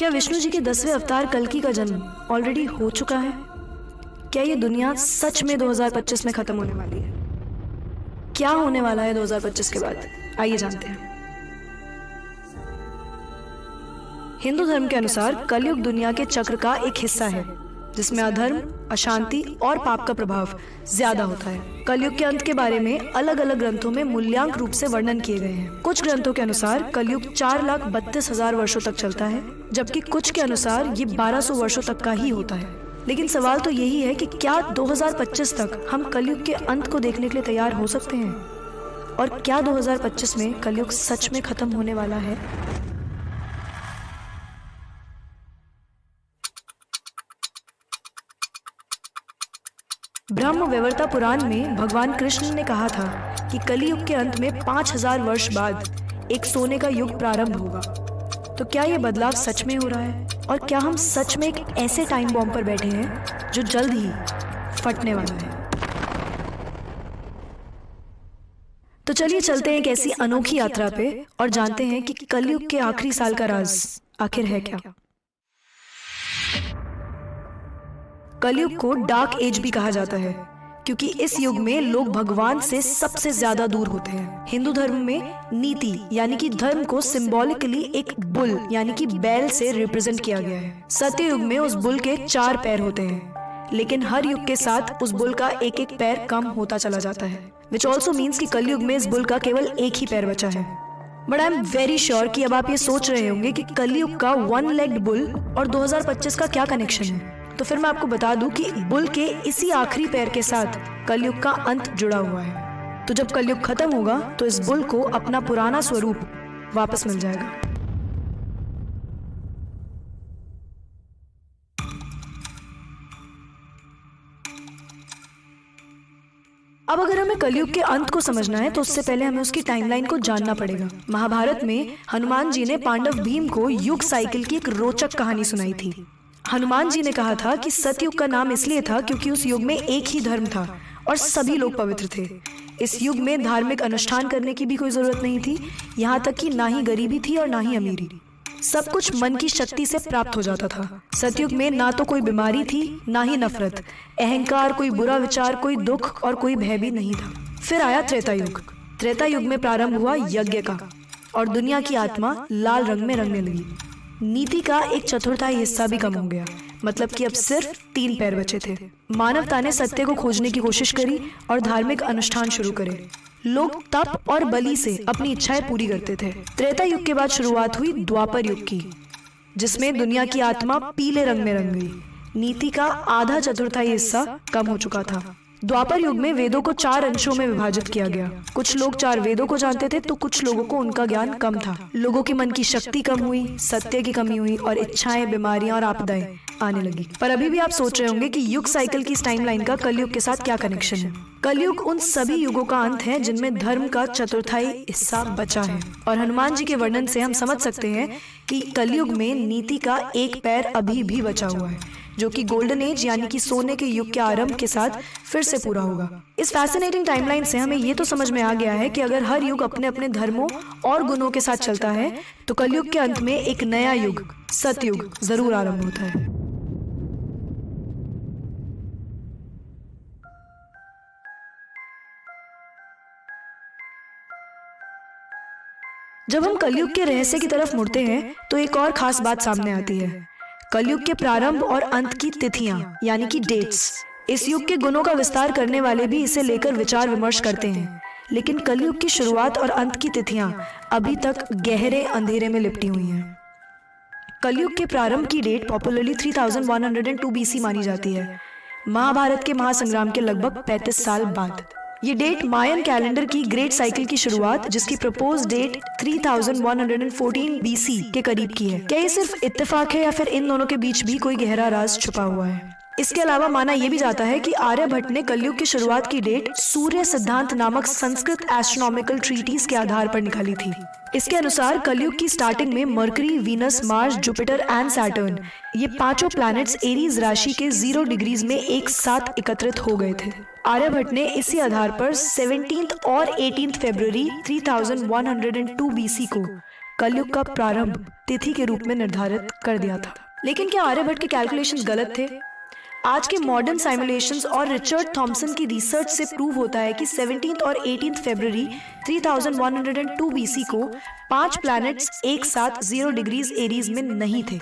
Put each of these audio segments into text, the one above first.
क्या विष्णु जी के 10वें अवतार कल्कि का जन्म ऑलरेडी हो चुका है? क्या ये दुनिया सच में 2025 में खत्म होने वाली है? क्या होने वाला है 2025 के बाद? आइए जानते हैं। हिंदू धर्म के अनुसार कलयुग दुनिया के चक्र का एक हिस्सा है जिसमें अधर्म, अशांति और पाप का प्रभाव ज्यादा होता है। कलयुग के अंत के बारे में अलग अलग ग्रंथों में मूल्यांक रूप से वर्णन किए गए हैं। कुछ ग्रंथों के अनुसार कलयुग 4,32,000 वर्षों तक चलता है, जबकि कुछ के अनुसार ये 1200 वर्षों तक का ही होता है। लेकिन सवाल तो यही है कि क्या 2025 तक हम कलयुग के अंत को देखने के लिए तैयार हो सकते हैं? और क्या 2025 में कलयुग सच में खत्म होने वाला है? ब्रह्म वैवर्ता पुराण में भगवान कृष्ण ने कहा था कि कलियुग के अंत में 5000 वर्ष बाद एक सोने का युग प्रारंभ होगा। तो क्या यह बदलाव सच में हो रहा है? और क्या हम सच में एक ऐसे टाइम बॉम्ब पर बैठे हैं जो जल्द ही फटने वाला है? तो चलिए चलते हैं एक ऐसी अनोखी यात्रा पे और जानते हैं कि कलयुग के आखिरी साल का राज आखिर है क्या। कलयुग को डार्क एज भी कहा जाता है क्योंकि इस युग में लोग भगवान से सबसे ज्यादा दूर होते हैं। हिंदू धर्म में नीति यानी कि धर्म को सिंबॉलिकली एक बुल यानी कि बैल से रिप्रेजेंट किया गया है। सत्य युग में उस बुल के 4 पैर होते हैं, लेकिन हर युग के साथ उस बुल का एक एक पैर कम होता चला जाता है, विच ऑल्सो मीन्स कि कलयुग में इस बुल का केवल एक ही पैर बचा है। But I am very sure कि अब आप ये सोच रहे होंगे कि कलयुग का 1 लेग्ड बुल और 2025 का क्या कनेक्शन है। तो फिर मैं आपको बता दूं कि बुल के इसी आखिरी पैर के साथ कलयुग का अंत जुड़ा हुआ है। तो जब कलयुग खत्म होगा तो इस बुल को अपना पुराना स्वरूप वापस मिल जाएगा। अब अगर हमें कलयुग के अंत को समझना है तो उससे पहले हमें उसकी टाइमलाइन को जानना पड़ेगा। महाभारत में हनुमान जी ने पांडव भीम को युग साइकिल की एक रोचक कहानी सुनाई थी। हनुमान जी ने कहा था कि सतयुग का नाम इसलिए था क्योंकि उस युग में एक ही धर्म था और सभी लोग पवित्र थे। इस युग में धार्मिक अनुष्ठान करने की भी कोई जरूरत नहीं थी, यहाँ तक कि ना ही गरीबी थी और ना ही अमीरी। सब कुछ मन की शक्ति से प्राप्त हो जाता था। सतयुग में ना तो कोई बीमारी थी, ना ही नफरत, अहंकार, कोई बुरा विचार, कोई दुख और कोई भय भी नहीं था। फिर आया त्रेता युग। त्रेता युग में प्रारंभ हुआ यज्ञ का और दुनिया की आत्मा लाल रंग में रंगने लगी। नीति का 1/4 हिस्सा भी कम हो गया, मतलब कि अब सिर्फ 3 पैर बचे थे। मानवता ने सत्य को खोजने की कोशिश करी और धार्मिक अनुष्ठान शुरू करे। लोग तप और बलि से अपनी इच्छाएं पूरी करते थे। त्रेता युग के बाद शुरुआत हुई द्वापर युग की, जिसमें दुनिया की आत्मा पीले रंग में रंग गई। नीति का आधा चतुर्थाई हिस्सा कम हो चुका था। द्वापर युग में वेदों को 4 अंशों में विभाजित किया गया। कुछ लोग 4 वेदों को जानते थे तो कुछ लोगों को उनका ज्ञान कम था। लोगों के मन की शक्ति कम हुई, सत्य की कमी हुई और इच्छाएं, बीमारियां और आपदाएं आने लगी। पर अभी भी आप सोच रहे होंगे कि युग साइकिल की टाइमलाइन का कलयुग के साथ क्या कनेक्शन है। कलयुग उन सभी युगों का अंत है जिनमें धर्म का 1/4 हिस्सा बचा है। और हनुमान जी के वर्णन से हम समझ सकते हैं कि कलयुग में नीति का एक पैर अभी भी बचा हुआ है, जो कि गोल्डन एज यानी कि सोने के युग के आरंभ के साथ फिर से पूरा होगा। इस फैसिनेटिंग टाइमलाइन से हमें ये तो समझ में आ गया है कि अगर हर युग अपने अपने धर्मों और गुणों के साथ चलता है तो कलयुग के अंत में एक नया युग, सतयुग, जरूर आरंभ होता है। जब हम कलयुग के रहस्य की तरफ मुड़ते हैं तो एक और खास बात सामने आती है। कलयुग के प्रारंभ और अंत की तिथियां यानी कि डेट्स। इस युग के गुणों का विस्तार करने वाले भी इसे लेकर विचार विमर्श करते हैं, लेकिन कलयुग की शुरुआत और अंत की तिथियां अभी तक गहरे अंधेरे में लिपटी हुई हैं। कलयुग के प्रारंभ की डेट पॉपुलरली 3102 BC मानी जाती है, महाभारत के महासंग्राम के लगभग 35 साल बाद। ये डेट मायन कैलेंडर की ग्रेट साइकिल की शुरुआत, जिसकी प्रपोज डेट 3114 BC के करीब की है। क्या ये सिर्फ इत्तेफाक है या फिर इन दोनों के बीच भी कोई गहरा राज छुपा हुआ है? इसके अलावा माना यह भी जाता है कि आर्यभट्ट ने कलयुग की शुरुआत की डेट सूर्य सिद्धांत नामक संस्कृत एस्ट्रोनॉमिकल ट्रीटीज के आधार पर निकाली थी। इसके अनुसार कलयुग की स्टार्टिंग में mercury, Venus, Mars, Jupiter and Saturn, ये 5 प्लैनेट्स एरीज राशि के 0 डिग्रीज में एक साथ एकत्रित हो गए थे। आर्यभट्ट ने इसी आधार पर 17 और 18 फरवरी 3102 BC को कलयुग का प्रारंभ तिथि के रूप में निर्धारित कर दिया था। लेकिन क्या आर्यभट्ट के कैलकुलेशंस गलत थे? आज के मॉडर्न साइमुलेशंस और रिचर्ड थॉमसन की रिसर्च से प्रूव होता है कि 17 और 18 फरवरी 3102 बीसी को 5 प्लैनेट्स एक साथ 0 डिग्रीज एरीज में नहीं थे।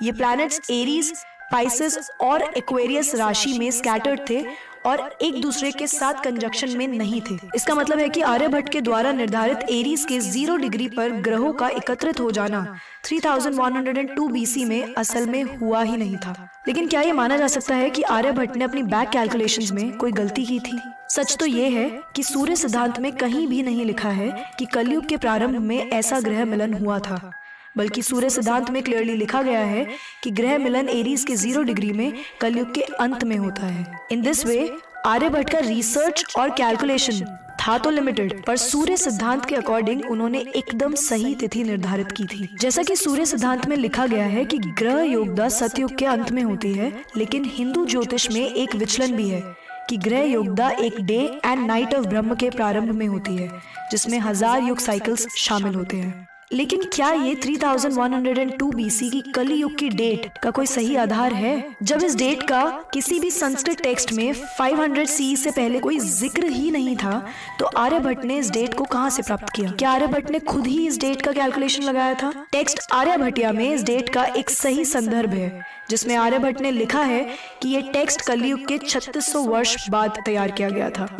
ये प्लैनेट्स एरीज, पाइसेस और एक्वेरियस राशि में स्कैटर्ड थे और एक दूसरे के साथ कंजक्शन में नहीं थे। इसका मतलब है कि आर्यभट्ट के द्वारा निर्धारित एरीज के 0 डिग्री पर ग्रहों का एकत्रित हो जाना 3102 बीसी में असल में हुआ ही नहीं था। लेकिन क्या ये माना जा सकता है कि आर्यभट्ट ने अपनी बैक कैलकुलेशंस में कोई गलती की थी? सच तो ये है कि सूर्य सिद्धांत में कहीं भी नहीं लिखा है कि कलयुग के प्रारंभ में ऐसा ग्रह मिलन हुआ था, बल्कि सूर्य सिद्धांत में क्लियरली लिखा गया है कि ग्रह मिलन एरीज के 0 डिग्री में कलयुग के अंत में होता है। इन दिस वे आर्यभट्ट का रिसर्च और कैलकुलेशन था तो लिमिटेड, पर सूर्य सिद्धांत के अकॉर्डिंग उन्होंने एकदम सही तिथि निर्धारित की थी। जैसा कि सूर्य सिद्धांत में लिखा गया है कि ग्रह योगदा सतयुग के अंत में होती है, लेकिन हिंदू ज्योतिष में एक विचलन भी है कि ग्रह योगदा एक डे एंड नाइट ऑफ ब्रह्म के प्रारंभ में होती है, जिसमें 1000 युग साइकिल्स शामिल होते हैं। लेकिन क्या ये 3102 बीसी की कली युग की डेट का कोई सही आधार है? जब इस डेट का किसी भी संस्कृत टेक्स्ट में 500 सी से पहले कोई जिक्र ही नहीं था, तो आर्यभट्ट ने इस डेट को कहां से प्राप्त किया? क्या आर्यभट्ट ने खुद ही इस डेट का कैलकुलेशन लगाया था? टेक्स्ट आर्यभट्टिया में इस डेट का एक सही संदर्भ है, जिसमें आर्यभट्ट ने लिखा है कि ये टेक्स्ट कलयुग के 3600 वर्ष बाद तैयार किया गया था।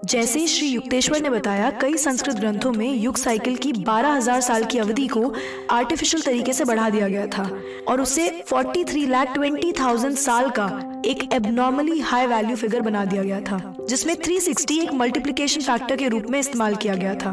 जैसे ही श्री युक्तेश्वर ने बताया, कई संस्कृत ग्रंथों में युग साइकिल की 12,000 साल की अवधि को आर्टिफिशियल तरीके से बढ़ा दिया गया था और उसे 43,20,000 साल का एक एबनॉर्मली हाई वैल्यू फिगर बना दिया गया था, जिसमें 360 एक मल्टीप्लिकेशन फैक्टर के रूप में इस्तेमाल किया गया था,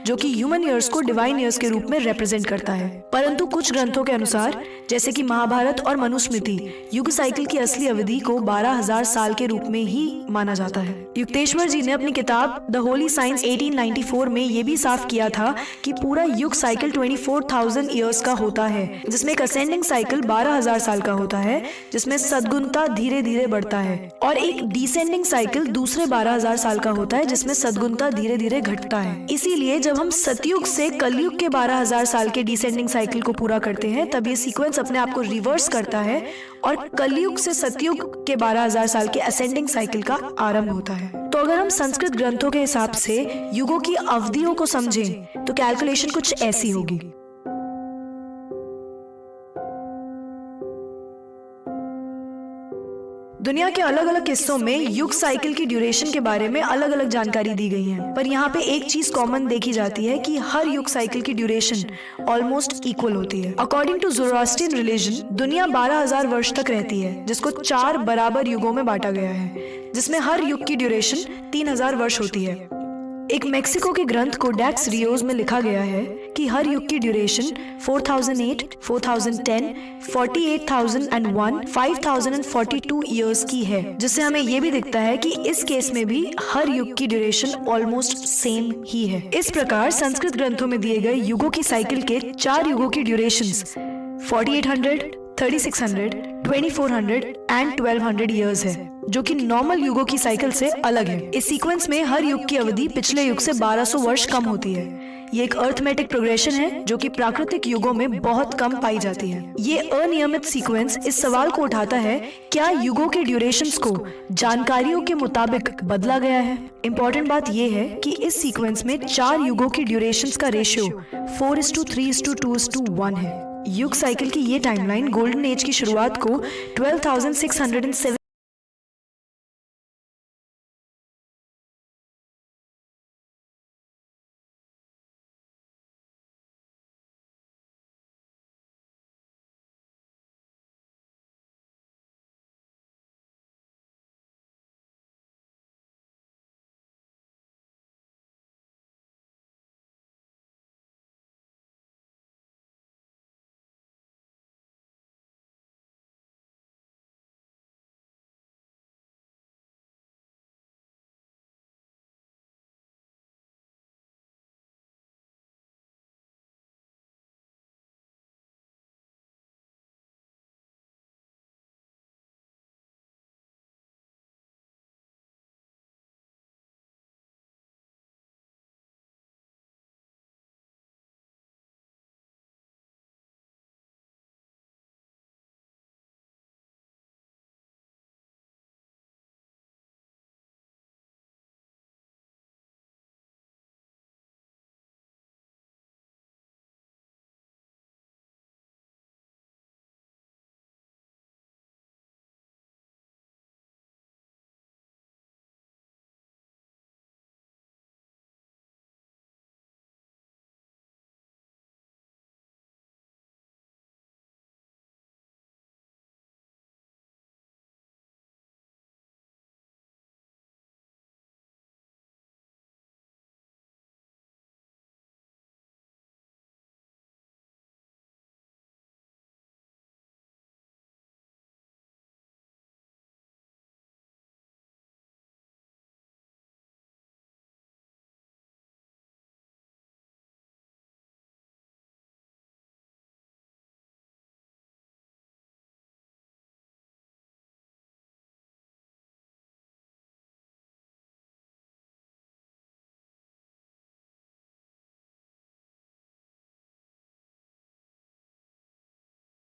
जो कि ह्यूमन ईयर्स को डिवाइन ईयर्स के रूप में रिप्रेजेंट करता है। परंतु कुछ ग्रंथों के अनुसार, जैसे कि महाभारत और मनुस्मृति, युग साइकिल की असली अवधि को 12,000 साल के रूप में ही माना जाता है। युक्तेश्वर जी ने अपनी किताब द होली साइंस 1894 में ये भी साफ किया था कि पूरा युग साइकिल 24,000 ईयर्स का होता है, जिसमें एक असेंडिंग साइकिल 12,000 साल का होता है, जिसमें सद्गुणता धीरे धीरे बढ़ता है, और एक डिसेंडिंग साइकिल दूसरे 12,000 साल का होता है, जिसमें सद्गुणता धीरे धीरे घटता है। इसीलिए जब हम सतयुग से कलयुग के 12,000 साल के डिसेंडिंग साइकिल को पूरा करते हैं, तब ये सीक्वेंस अपने आप को रिवर्स करता है और कलयुग से सतयुग के 12,000 साल के असेंडिंग साइकिल का आरंभ होता है। तो अगर हम संस्कृत ग्रंथों के हिसाब से युगों की अवधियों को समझें, तो कैलकुलेशन कुछ ऐसी होगी। दुनिया के अलग अलग हिस्सों में युग साइकिल की ड्यूरेशन के बारे में अलग अलग जानकारी दी गई है, पर यहाँ पे एक चीज कॉमन देखी जाती है कि हर युग साइकिल की ड्यूरेशन ऑलमोस्ट इक्वल होती है। अकॉर्डिंग टू ज़ोरास्ट्रियन रिलीजन, दुनिया 12,000 वर्ष तक रहती है, जिसको 4 बराबर युगों में बांटा गया है, जिसमें हर युग की ड्यूरेशन 3000 वर्ष होती है। एक मेक्सिको के ग्रंथ कोडेक्स रियोज में लिखा गया है कि हर युग की ड्यूरेशन 4008, 4010, 48,001, 5042 ईयर्स की है, जिससे हमें यह भी दिखता है कि इस केस में भी हर युग की ड्यूरेशन ऑलमोस्ट सेम ही है। इस प्रकार संस्कृत ग्रंथों में दिए गए युगों की साइकिल के 4 युगों की ड्यूरेशंस 4800, 3600, 2400 एंड 1200 ईयर्स है, जो कि नॉर्मल युगों की साइकिल से अलग है। इस सीक्वेंस में हर युग की अवधि पिछले युग से 1200 वर्ष कम होती है। ये एक अर्थमेटिक प्रोग्रेशन है, जो कि प्राकृतिक युगों में बहुत कम पाई जाती है। ये अनियमित सीक्वेंस इस सवाल को उठाता है, क्या युगों के ड्यूरेशंस को जानकारियों के मुताबिक बदला गया है? इंपॉर्टेंट बात यह है कि इस सीक्वेंस में 4 युगों की ड्यूरेशंस का रेशियो 4:3:2:1 है। युग साइकिल की ये टाइमलाइन गोल्डन एज की शुरुआत को 12,607